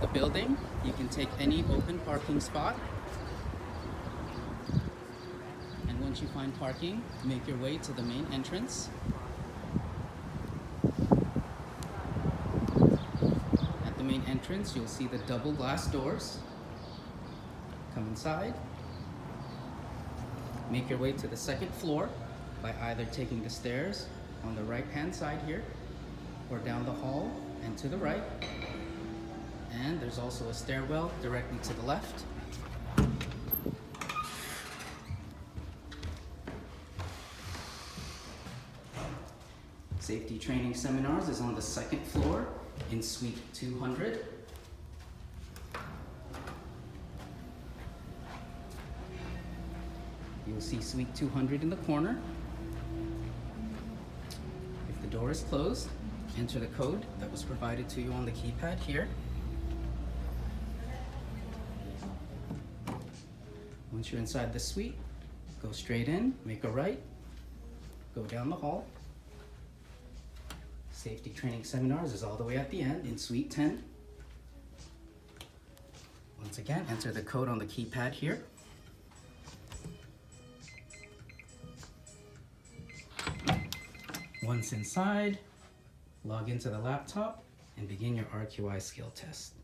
the building, you can take any open parking spot. And once you find parking, make your way to the main entrance. At the main entrance, you'll see the double glass doors. Come inside. Make your way to the second floor by either taking the stairs on the right-hand side here, or down the hall and to the right. And there's also a stairwell directly to the left. Safety Training Seminars is on the second floor in Suite 200. You'll see Suite 200 in the corner. If the door is closed, enter the code that was provided to you on the keypad here. Once you're inside the suite, go straight in, make a right, go down the hall. Safety Training Seminars is all the way at the end in Suite 10. Once again, enter the code on the keypad here. Once inside, log into the laptop and begin your RQI skill test.